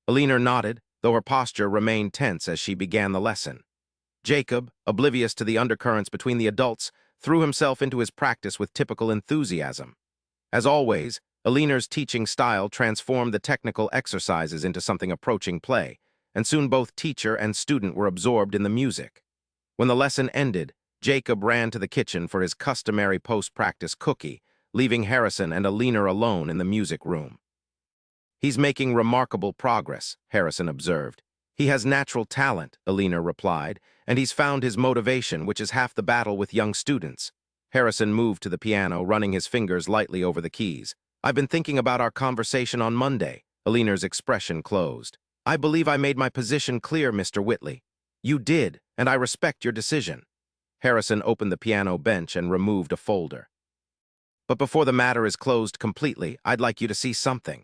Eleanor nodded, though her posture remained tense as she began the lesson. Jacob, oblivious to the undercurrents between the adults, threw himself into his practice with typical enthusiasm. As always, Eleanor's teaching style transformed the technical exercises into something approaching play, and soon both teacher and student were absorbed in the music. When the lesson ended, Jacob ran to the kitchen for his customary post-practice cookie, leaving Harrison and Eleanor alone in the music room. "He's making remarkable progress," Harrison observed. "He has natural talent," Eleanor replied, "and he's found his motivation, which is half the battle with young students." Harrison moved to the piano, running his fingers lightly over the keys. "I've been thinking about our conversation on Monday." Eleanor's expression closed. "I believe I made my position clear, Mr. Whitley." You did, and I respect your decision. Harrison opened the piano bench and removed a folder. But before the matter is closed completely, I'd like you to see something.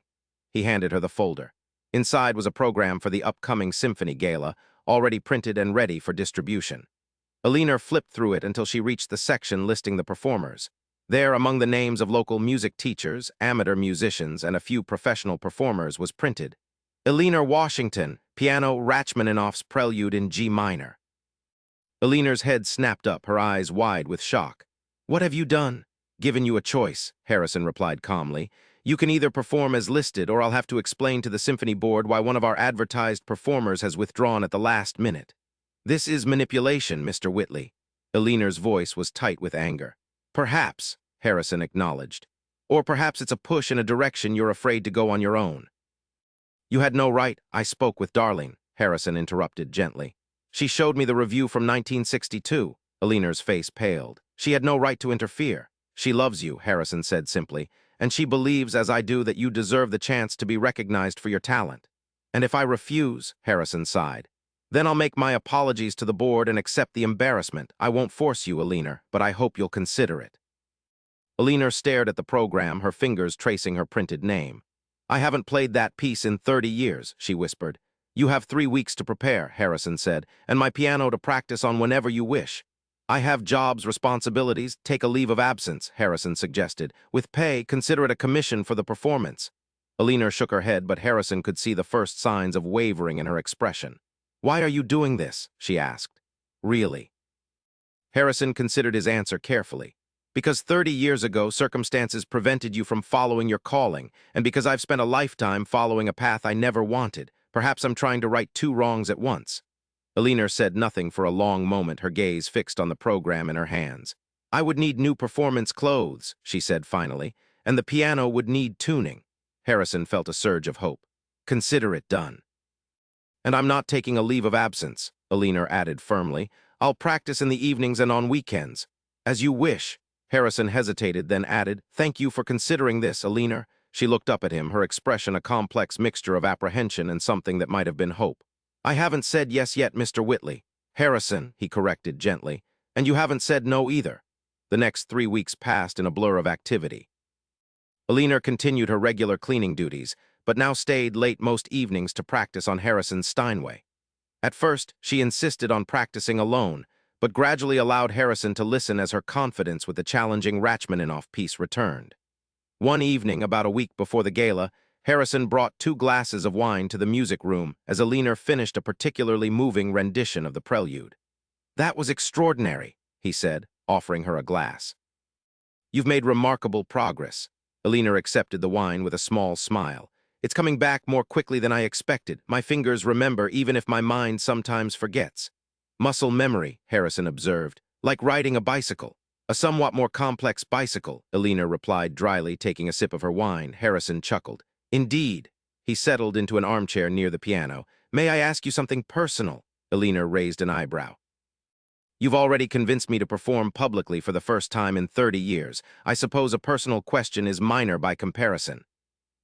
He handed her the folder. Inside was a program for the upcoming symphony gala, already printed and ready for distribution. Eleanor flipped through it until she reached the section listing the performers. There, among the names of local music teachers, amateur musicians, and a few professional performers, was printed Eleanor Washington, piano Rachmaninoff's Prelude in G minor. Eleanor's head snapped up, her eyes wide with shock. What have you done? Given you a choice, Harrison replied calmly. You can either perform as listed, or I'll have to explain to the symphony board why one of our advertised performers has withdrawn at the last minute. This is manipulation, Mr. Whitley. Eleanor's voice was tight with anger. Perhaps, Harrison acknowledged. Or perhaps it's a push in a direction you're afraid to go on your own. You had no right. I spoke with Darling, Harrison interrupted gently. She showed me the review from 1962. Eleanor's face paled. She had no right to interfere. She loves you, Harrison said simply, and she believes, as I do, that you deserve the chance to be recognized for your talent. And if I refuse, Harrison sighed, then I'll make my apologies to the board and accept the embarrassment. I won't force you, Eleanor, but I hope you'll consider it. Eleanor stared at the program, her fingers tracing her printed name. I haven't played that piece in 30 years, she whispered. You have 3 weeks to prepare, Harrison said, and my piano to practice on whenever you wish. I have jobs, responsibilities. Take a leave of absence, Harrison suggested. With pay, consider it a commission for the performance. Eleanor shook her head, but Harrison could see the first signs of wavering in her expression. Why are you doing this? She asked. Really? Harrison considered his answer carefully. Because 30 years ago, circumstances prevented you from following your calling, and because I've spent a lifetime following a path I never wanted, perhaps I'm trying to right 2 wrongs at once. Eleanor said nothing for a long moment, her gaze fixed on the program in her hands. I would need new performance clothes, she said finally, and the piano would need tuning. Harrison felt a surge of hope. Consider it done. And I'm not taking a leave of absence, Eleanor added firmly. I'll practice in the evenings and on weekends. As you wish. Harrison hesitated, then added, Thank you for considering this, Eleanor. She looked up at him, her expression a complex mixture of apprehension and something that might have been hope. I haven't said yes yet, Mr. Whitley. Harrison, he corrected gently, and you haven't said no either. The next 3 weeks passed in a blur of activity. Eleanor continued her regular cleaning duties, but now stayed late most evenings to practice on Harrison's Steinway. At first, she insisted on practicing alone, but gradually allowed Harrison to listen as her confidence with the challenging Rachmaninoff piece returned. One evening, about a week before the gala, Harrison brought 2 glasses of wine to the music room as Eleanor finished a particularly moving rendition of the Prelude. That was extraordinary, he said, offering her a glass. You've made remarkable progress. Eleanor accepted the wine with a small smile. It's coming back more quickly than I expected. My fingers remember even if my mind sometimes forgets. Muscle memory, Harrison observed, like riding a bicycle. A somewhat more complex bicycle, Eleanor replied dryly, taking a sip of her wine. Harrison chuckled. Indeed. He settled into an armchair near the piano. May I ask you something personal? Eleanor raised an eyebrow. You've already convinced me to perform publicly for the first time in 30 years. I suppose a personal question is minor by comparison.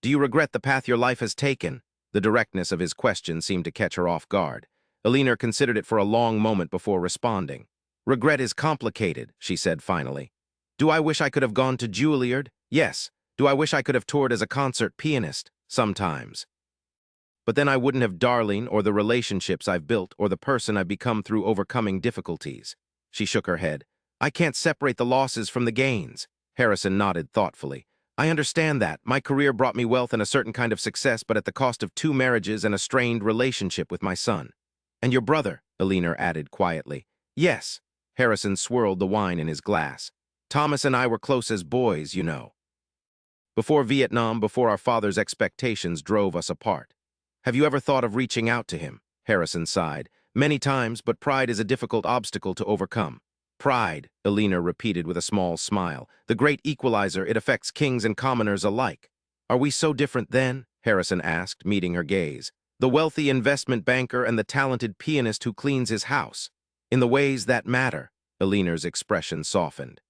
Do you regret the path your life has taken? The directness of his question seemed to catch her off guard. Eleanor considered it for a long moment before responding. Regret is complicated, she said finally. Do I wish I could have gone to Juilliard? Yes. Do I wish I could have toured as a concert pianist? Sometimes. But then I wouldn't have Darling or the relationships I've built or the person I've become through overcoming difficulties. She shook her head. I can't separate the losses from the gains. Harrison nodded thoughtfully. I understand that. My career brought me wealth and a certain kind of success, but at the cost of 2 marriages and a strained relationship with my son. And your brother, Eleanor added quietly. Yes. Harrison swirled the wine in his glass. Thomas and I were close as boys, you know. Before Vietnam, before our father's expectations drove us apart. Have you ever thought of reaching out to him? Harrison sighed. Many times, but pride is a difficult obstacle to overcome. Pride, Eleanor repeated with a small smile. The great equalizer, it affects kings and commoners alike. Are we so different then? Harrison asked, meeting her gaze. The wealthy investment banker and the talented pianist who cleans his house. In the ways that matter, Eleanor's expression softened.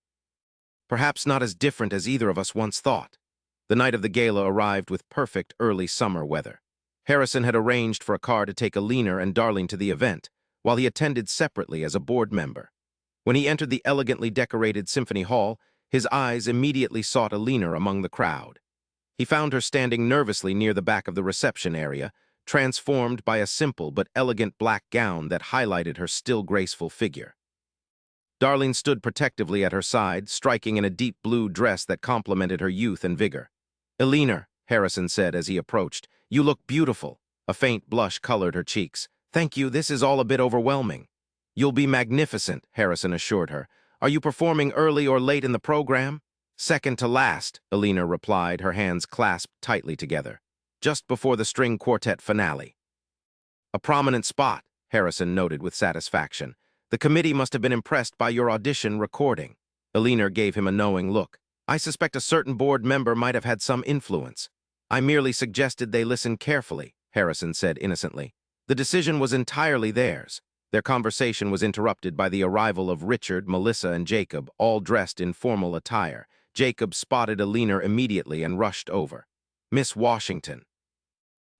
Perhaps not as different as either of us once thought. The night of the gala arrived with perfect early summer weather. Harrison had arranged for a car to take Eleanor and Darling to the event, while he attended separately as a board member. When he entered the elegantly decorated symphony hall, his eyes immediately sought Eleanor among the crowd. He found her standing nervously near the back of the reception area, transformed by a simple but elegant black gown that highlighted her still graceful figure. Darlene stood protectively at her side, striking in a deep blue dress that complemented her youth and vigor. "Eleanor," Harrison said as he approached, "you look beautiful." A faint blush colored her cheeks. "Thank you, this is all a bit overwhelming." "You'll be magnificent," Harrison assured her. "Are you performing early or late in the program?" "Second to last," Eleanor replied, her hands clasped tightly together. "Just before the string quartet finale." "A prominent spot," Harrison noted with satisfaction. "The committee must have been impressed by your audition recording." Eleanor gave him a knowing look. "I suspect a certain board member might have had some influence." "I merely suggested they listen carefully," Harrison said innocently. "The decision was entirely theirs." Their conversation was interrupted by the arrival of Richard, Melissa, and Jacob, all dressed in formal attire. Jacob spotted Eleanor immediately and rushed over. "Miss Washington."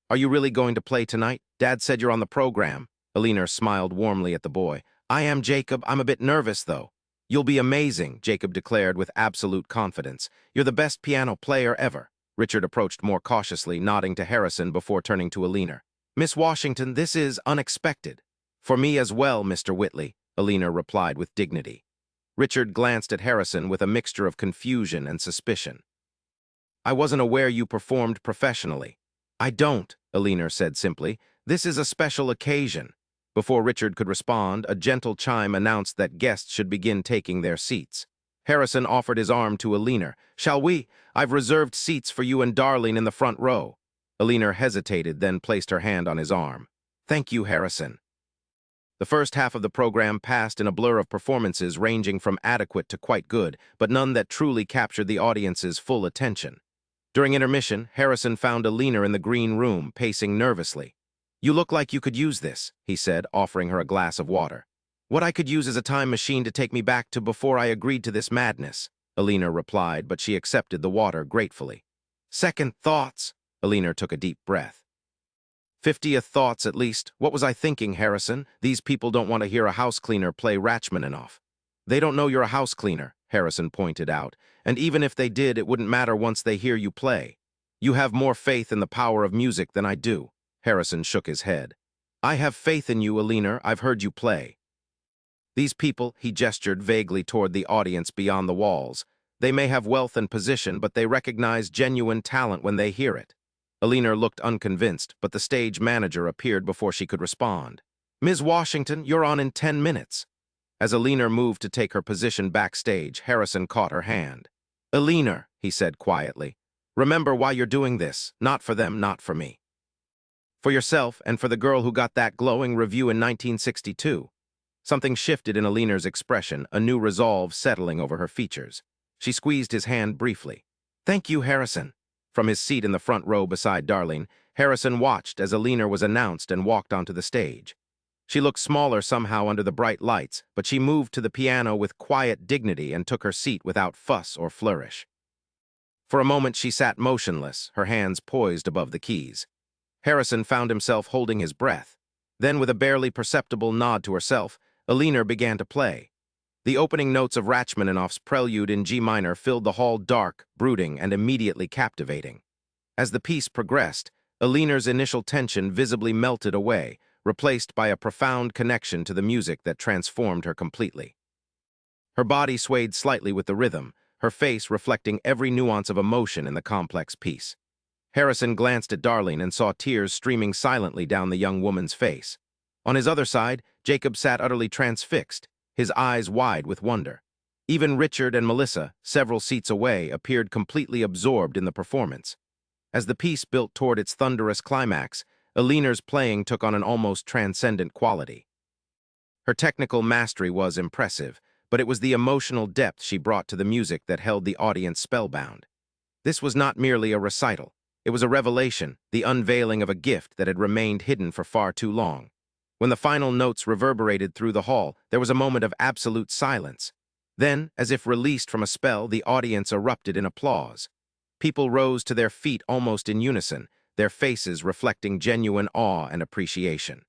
"Are you really going to play tonight? Dad said you're on the program." Eleanor smiled warmly at the boy. "I am, Jacob. I'm a bit nervous, though." "You'll be amazing," Jacob declared with absolute confidence. "You're the best piano player ever." Richard approached more cautiously, nodding to Harrison before turning to Eleanor. "Miss Washington, this is unexpected." "For me as well, Mr. Whitley," Eleanor replied with dignity. Richard glanced at Harrison with a mixture of confusion and suspicion. "I wasn't aware you performed professionally." "I don't," Eleanor said simply. "This is a special occasion." Before Richard could respond, a gentle chime announced that guests should begin taking their seats. Harrison offered his arm to Eleanor. "Shall we? I've reserved seats for you and Darlene in the front row." Eleanor hesitated, then placed her hand on his arm. "Thank you, Harrison." The first half of the program passed in a blur of performances ranging from adequate to quite good, but none that truly captured the audience's full attention. During intermission, Harrison found Eleanor in the green room, pacing nervously. "You look like you could use this," he said, offering her a glass of water. "What I could use is a time machine to take me back to before I agreed to this madness," Eleanor replied, but she accepted the water gratefully. "Second thoughts." Eleanor took a deep breath. 50th thoughts, at least. What was I thinking, Harrison? These people don't want to hear a house cleaner play Rachmaninoff. "They don't know you're a house cleaner," Harrison pointed out. "And even if they did, it wouldn't matter once they hear you play. You have more faith in the power of music than I do." Harrison shook his head. "I have faith in you, Eleanor. I've heard you play." "These people," he gestured vaguely toward the audience beyond the walls, "they may have wealth and position, but they recognize genuine talent when they hear it." Eleanor looked unconvinced, but the stage manager appeared before she could respond. "Ms. Washington, you're on in 10 minutes." As Eleanor moved to take her position backstage, Harrison caught her hand. "Eleanor," he said quietly, "remember why you're doing this. Not for them, not for me. For yourself and for the girl who got that glowing review in 1962. Something shifted in Eleanor's expression, a new resolve settling over her features. She squeezed his hand briefly. "Thank you, Harrison." From his seat in the front row beside Darlene, Harrison watched as Eleanor was announced and walked onto the stage. She looked smaller somehow under the bright lights, but she moved to the piano with quiet dignity and took her seat without fuss or flourish. For a moment she sat motionless, her hands poised above the keys. Harrison found himself holding his breath. Then, with a barely perceptible nod to herself, Eleanor began to play. The opening notes of Rachmaninoff's Prelude in G minor filled the hall dark, brooding, and immediately captivating. As the piece progressed, Eleanor's initial tension visibly melted away, replaced by a profound connection to the music that transformed her completely. Her body swayed slightly with the rhythm, her face reflecting every nuance of emotion in the complex piece. Harrison glanced at Darlene and saw tears streaming silently down the young woman's face. On his other side, Jacob sat utterly transfixed, his eyes wide with wonder. Even Richard and Melissa, several seats away, appeared completely absorbed in the performance. As the piece built toward its thunderous climax, Eleanor's playing took on an almost transcendent quality. Her technical mastery was impressive, but it was the emotional depth she brought to the music that held the audience spellbound. This was not merely a recital. It was a revelation, the unveiling of a gift that had remained hidden for far too long. When the final notes reverberated through the hall, there was a moment of absolute silence. Then, as if released from a spell, the audience erupted in applause. People rose to their feet almost in unison, their faces reflecting genuine awe and appreciation.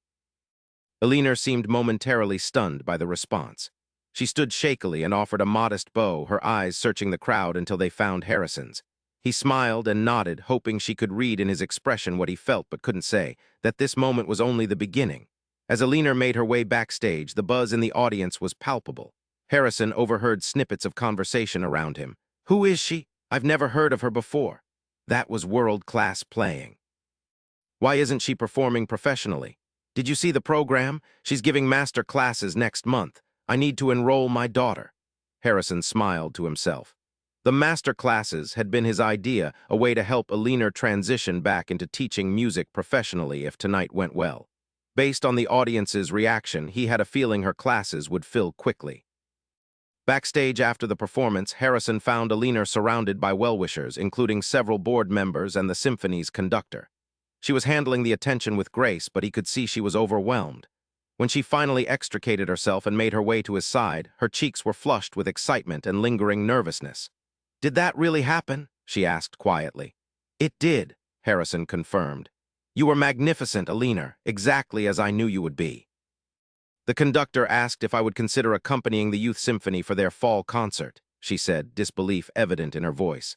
Eleanor seemed momentarily stunned by the response. She stood shakily and offered a modest bow, her eyes searching the crowd until they found Harrison's. He smiled and nodded, hoping she could read in his expression what he felt but couldn't say, that this moment was only the beginning. As Eleanor made her way backstage, the buzz in the audience was palpable. Harrison overheard snippets of conversation around him. "Who is she? I've never heard of her before." That was world-class playing. "Why isn't she performing professionally? Did you see the program? She's giving master classes next month. I need to enroll my daughter." Harrison smiled to himself. The master classes had been his idea, a way to help Eleanor transition back into teaching music professionally if tonight went well. Based on the audience's reaction, he had a feeling her classes would fill quickly. Backstage after the performance, Harrison found Eleanor surrounded by well-wishers, including several board members and the symphony's conductor. She was handling the attention with grace, but he could see she was overwhelmed. When she finally extricated herself and made her way to his side, her cheeks were flushed with excitement and lingering nervousness. "Did that really happen?" she asked quietly. "It did," Harrison confirmed. "You were magnificent, Eleanor, exactly as I knew you would be." "The conductor asked if I would consider accompanying the youth symphony for their fall concert," she said, disbelief evident in her voice.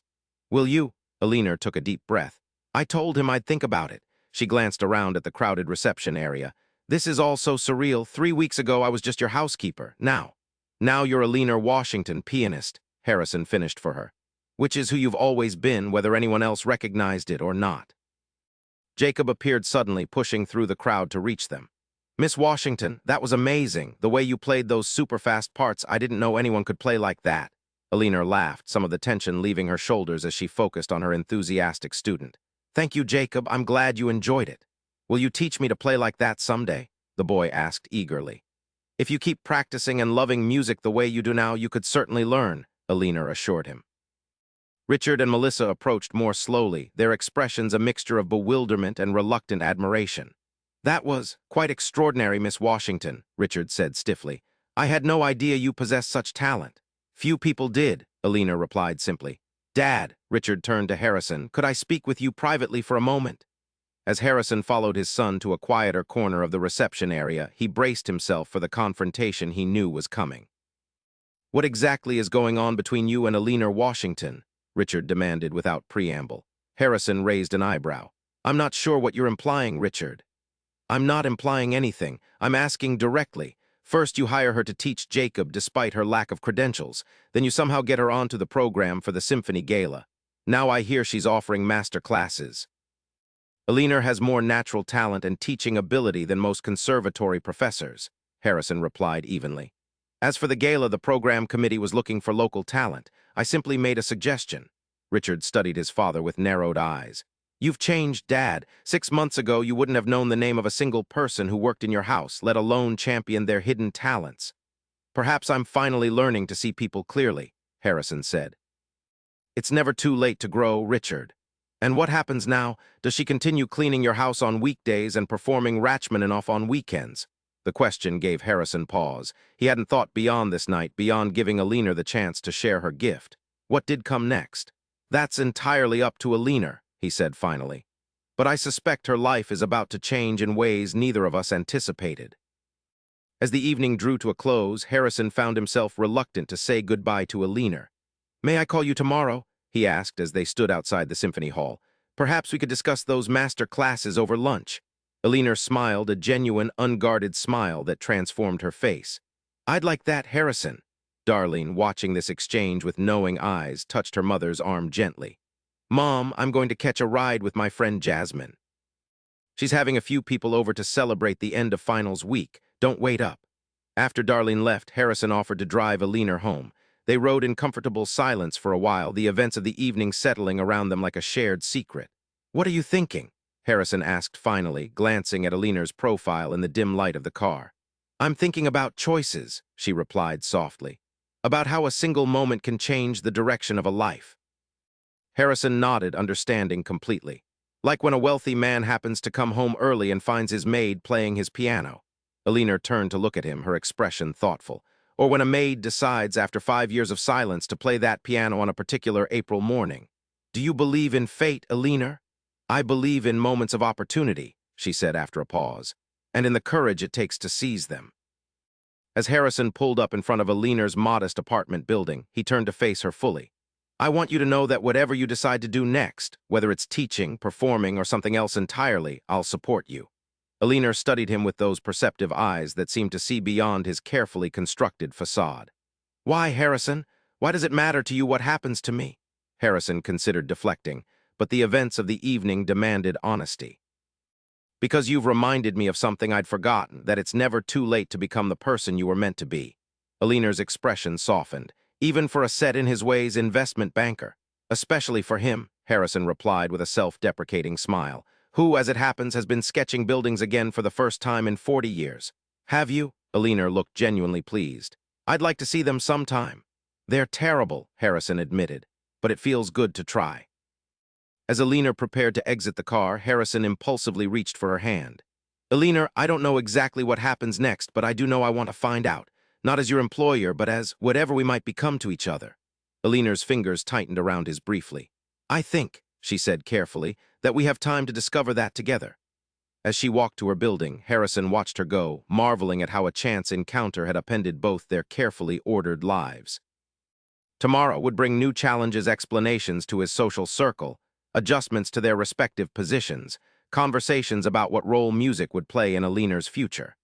"Will you?" Eleanor took a deep breath. "I told him I'd think about it." She glanced around at the crowded reception area. "This is all so surreal. 3 weeks ago, I was just your housekeeper. Now you're Eleanor Washington, pianist," Harrison finished for her. "Which is who you've always been, whether anyone else recognized it or not." Jacob appeared suddenly, pushing through the crowd to reach them. "Miss Washington, that was amazing. The way you played those super-fast parts, I didn't know anyone could play like that." Eleanor laughed, some of the tension leaving her shoulders as she focused on her enthusiastic student. "Thank you, Jacob. I'm glad you enjoyed it. Will you teach me to play like that someday?" the boy asked eagerly. "If you keep practicing and loving music the way you do now, you could certainly learn," Eleanor assured him. Richard and Melissa approached more slowly, their expressions a mixture of bewilderment and reluctant admiration. "That was quite extraordinary, Miss Washington," Richard said stiffly. "I had no idea you possessed such talent." "Few people did," Eleanor replied simply. "Dad," Richard turned to Harrison, "could I speak with you privately for a moment?" As Harrison followed his son to a quieter corner of the reception area, he braced himself for the confrontation he knew was coming. "What exactly is going on between you and Eleanor Washington?" Richard demanded without preamble. Harrison raised an eyebrow. "I'm not sure what you're implying, Richard." "I'm not implying anything. I'm asking directly. First, you hire her to teach Jacob despite her lack of credentials. Then you somehow get her onto the program for the symphony gala. Now I hear she's offering master classes." "Eleanor has more natural talent and teaching ability than most conservatory professors," Harrison replied evenly. "As for the gala, the program committee was looking for local talent. I simply made a suggestion." Richard studied his father with narrowed eyes. "You've changed, Dad. 6 months ago, you wouldn't have known the name of a single person who worked in your house, let alone champion their hidden talents." "Perhaps I'm finally learning to see people clearly," Harrison said. "It's never too late to grow, Richard." "And what happens now? Does she continue cleaning your house on weekdays and performing Rachmaninoff on weekends?" The question gave Harrison pause. He hadn't thought beyond this night, beyond giving Eleanor the chance to share her gift. What did come next? "That's entirely up to Eleanor," he said finally. "But I suspect her life is about to change in ways neither of us anticipated." As the evening drew to a close, Harrison found himself reluctant to say goodbye to Eleanor. "May I call you tomorrow?" he asked as they stood outside the symphony hall. "Perhaps we could discuss those master classes over lunch." Eleanor smiled, a genuine, unguarded smile that transformed her face. "I'd like that, Harrison." Darlene, watching this exchange with knowing eyes, touched her mother's arm gently. "Mom, I'm going to catch a ride with my friend Jasmine. She's having a few people over to celebrate the end of finals week. Don't wait up." After Darlene left, Harrison offered to drive Eleanor home. They rode in comfortable silence for a while, the events of the evening settling around them like a shared secret. "What are you thinking?" Harrison asked finally, glancing at Eleanor's profile in the dim light of the car. "I'm thinking about choices," she replied softly. "About how a single moment can change the direction of a life." Harrison nodded, understanding completely. Like when a wealthy man happens to come home early and finds his maid playing his piano. Eleanor turned to look at him, her expression thoughtful. Or when a maid decides after 5 years of silence to play that piano on a particular April morning. "Do you believe in fate, Eleanor?" "I believe in moments of opportunity," she said after a pause. and in the courage it takes to seize them. As Harrison pulled up in front of Eleanor's modest apartment building, he turned to face her fully. I want you to know that whatever you decide to do next, whether it's teaching, performing, or something else entirely, I'll support you. Eleanor studied him with those perceptive eyes that seemed to see beyond his carefully constructed facade. Why, Harrison? Why does it matter to you what happens to me? Harrison considered deflecting, but the events of the evening demanded honesty. Because you've reminded me of something I'd forgotten, that it's never too late to become the person you were meant to be. Eleanor's expression softened. Even for a set-in-his-ways investment banker. Especially for him, Harrison replied with a self-deprecating smile, who, as it happens, has been sketching buildings again for the first time in 40 years. Have you? Eleanor looked genuinely pleased. I'd like to see them sometime. They're terrible, Harrison admitted, but it feels good to try. As Eleanor prepared to exit the car, Harrison impulsively reached for her hand. Eleanor, I don't know exactly what happens next, but I do know I want to find out. Not as your employer, but as whatever we might become to each other. Eleanor's fingers tightened around his briefly. I think, she said carefully, that we have time to discover that together. As she walked to her building, Harrison watched her go, marveling at how a chance encounter had upended both their carefully ordered lives. Tomorrow would bring new challenges, explanations to his social circle, adjustments to their respective positions, conversations about what role music would play in Eleanor's future.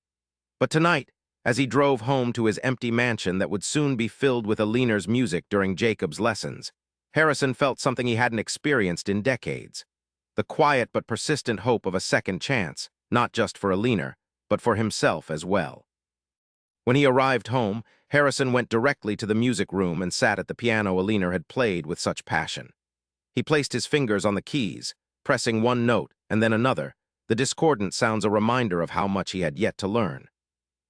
But tonight, as he drove home to his empty mansion that would soon be filled with Eleanor's music during Jacob's lessons, Harrison felt something he hadn't experienced in decades. The quiet but persistent hope of a second chance, not just for Eleanor, but for himself as well. When he arrived home, Harrison went directly to the music room and sat at the piano Eleanor had played with such passion. He placed his fingers on the keys, pressing one note and then another, the discordant sounds a reminder of how much he had yet to learn.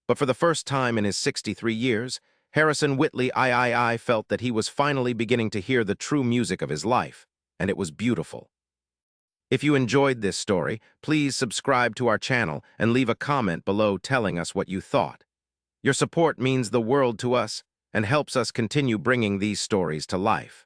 But for the first time in his 63 years, Harrison Whitley III felt that he was finally beginning to hear the true music of his life, and it was beautiful. If you enjoyed this story, please subscribe to our channel and leave a comment below telling us what you thought. Your support means the world to us and helps us continue bringing these stories to life.